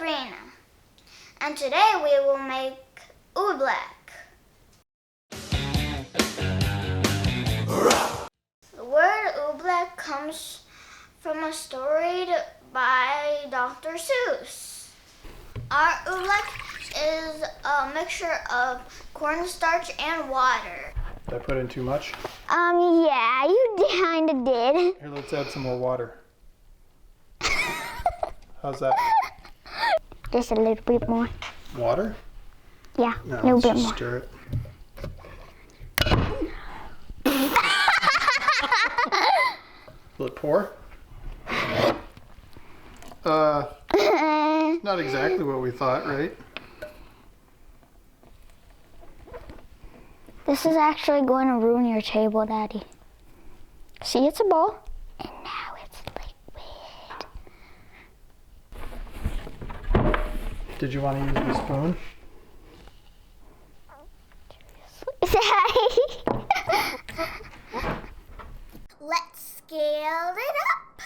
Sabrina, and today we will make Oobleck. The word Oobleck comes from a story by Dr. Seuss. Our Oobleck is a mixture of cornstarch and water. Did I put in too much? Yeah, you kinda did. Here, let's add some more water. How's that? Just a little bit more. Water? Yeah, No, a little let's bit just more. stir it. Will it pour? Not exactly what we thought, right? This is actually going to ruin your table, Daddy. See, it's a bowl. And now it's liquid. Did you want to use the spoon? Let's scale it up.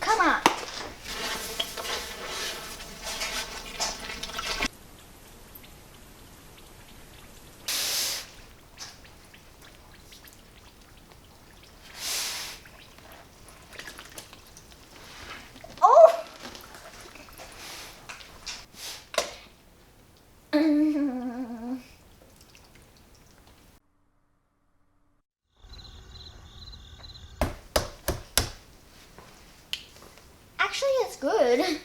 Come on. Oh! Actually, it's good.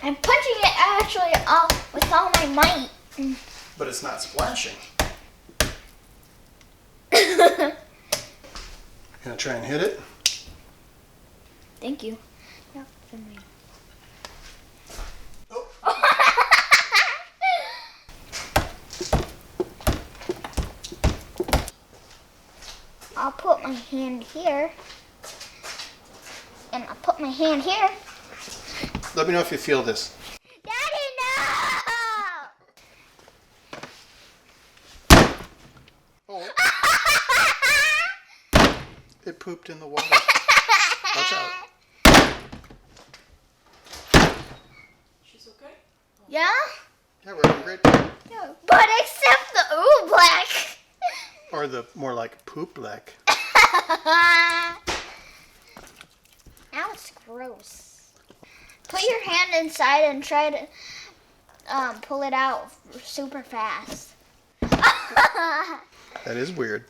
I'm punching it actually off with all my might. But it's not splashing. Gonna try and hit it? Thank you. Yeah, for me. Oh. I'll put my hand here. And I'll put my hand here. Let me know if you feel this. Daddy, no! Oh. It pooped in the water. Watch out. She's okay? Yeah? Yeah, we're having a great time. No. But except the Oobleck. Or the more like poop-leck. Now it's gross. Put your hand inside and try to pull it out super fast. That is weird.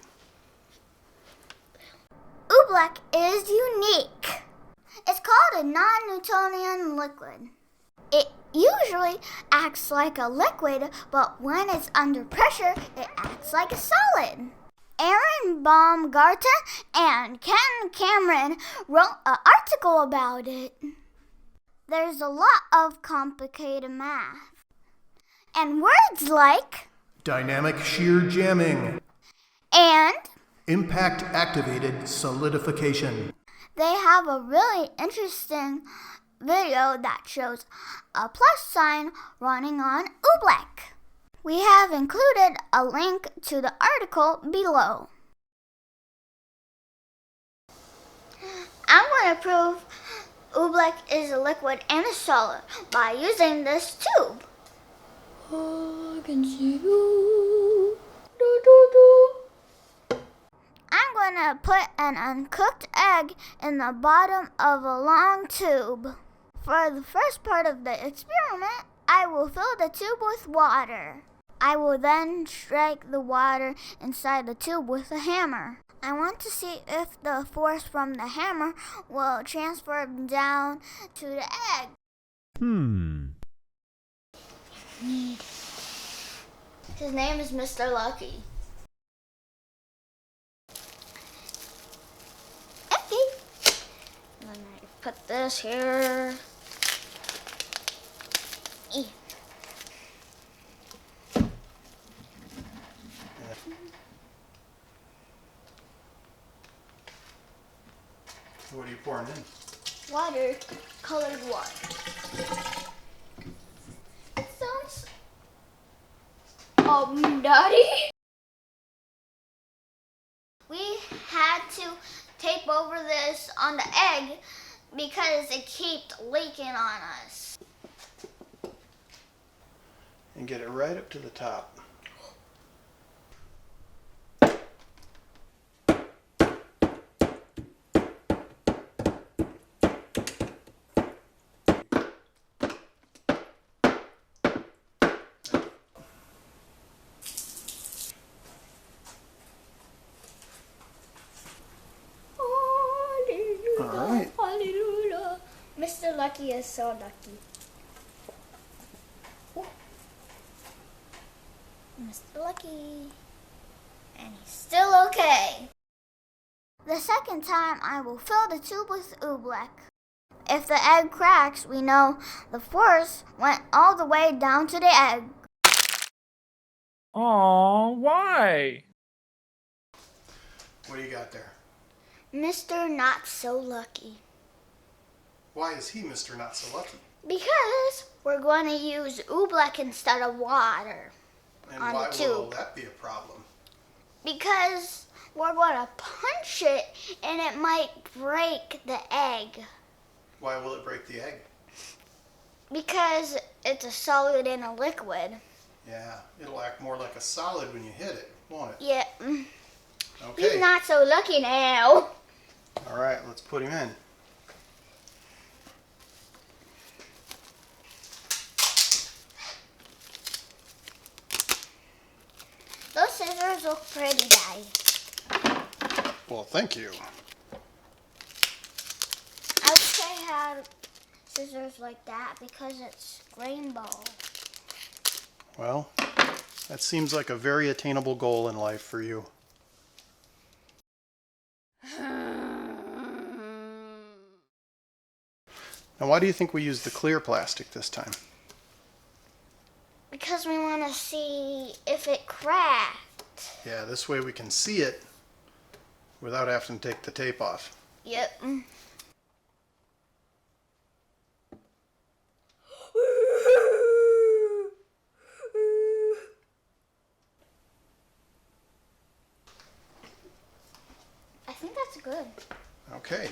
Oobleck is unique. It's called a non-Newtonian liquid. It usually acts like a liquid, but when it's under pressure, it acts like a solid. Aaron Baumgarten and Ken Kamrin wrote an article about it. There's a lot of complicated math. And words like Dynamic shear jamming. and Impact activated solidification. they have a really interesting video that shows a plus sign running on Oobleck. We have included a link to the article below. I'm going to prove Oobleck is a liquid and a solid by using this tube. I can see you. Do, do, do. I'm going to put an uncooked egg in the bottom of a long tube. For the first part of the experiment, I will fill the tube with water. I will then strike the water inside the tube with a hammer. I want to see if the force from the hammer will transfer down to the egg. His name is Mr. Lucky. Okay. And then I put this here. What are you pouring in? water-colored water. It sounds nutty. We had to tape over this on the egg because it kept leaking on us. And get it right up to the top. Hallelujah, All right. hallelujah. Mr. Lucky is so lucky. Mr. Lucky. And he's still okay. The second time, I will fill the tube with Oobleck. If the egg cracks, we know the force went all the way down to the egg. Aw, why? What do you got there? Mr. Not So Lucky. Why is he Mr. Not So Lucky? Because we're going to use Oobleck instead of water. And On why the will tube. that be a problem? Because we're going to punch it and it might break the egg. Why will it break the egg? Because it's a solid and a liquid. Yeah, it'll act more like a solid when you hit it, won't it? Yeah. Okay. He's not so lucky now. All right, let's put him in. Those scissors look pretty, Daddy. Well, thank you. I wish I had scissors like that because it's rainbow. Well, that seems like a very attainable goal in life for you. Now, why do you think we used the clear plastic this time? Because we want to see if it cracked. Yeah, this way we can see it without having to take the tape off. Yep. I think that's good. Okay.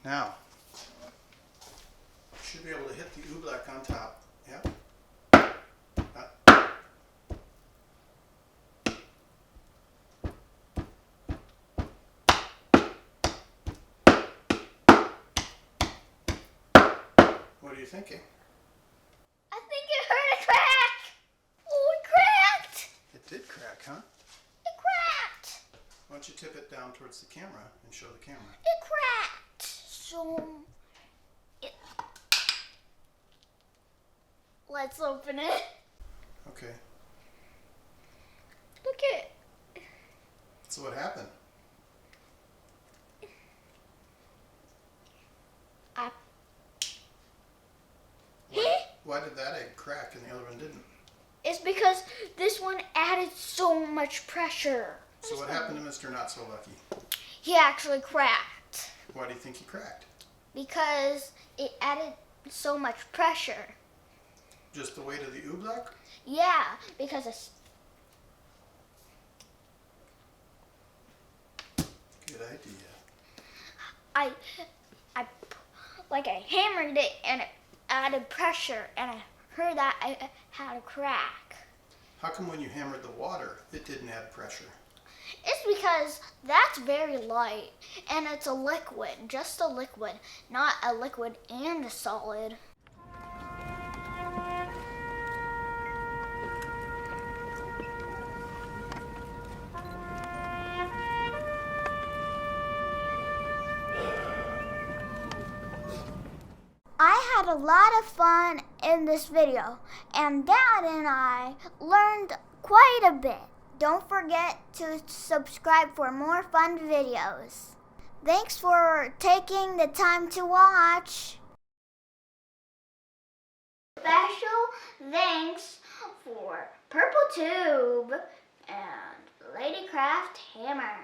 Now, you should be able to hit the oobleck on top. Yep. What are you thinking? I think it heard a crack. Oh, it cracked. It did crack, huh? It cracked. Why don't you tip it down towards the camera and show the camera? It cracked. So, let's open it. Okay. Look at. So what happened? Why did that egg crack and the other one didn't? It's because this one added so much pressure. So what happened to Mr. Not So Lucky? He actually cracked. Why do you think he cracked? Because it added so much pressure. Just the weight of the oobleck? Yeah, because it's. Good idea. I hammered it and it added pressure and I heard that I had a crack. How come when you hammered the water, it didn't add pressure? It's because that's very light and it's a liquid, just a liquid, not a liquid and a solid. I had a lot of fun in this video, and Dad and I learned quite a bit. Don't forget to subscribe for more fun videos. Thanks for taking the time to watch. Special thanks for Purple Tube and Ladycraft Hammer.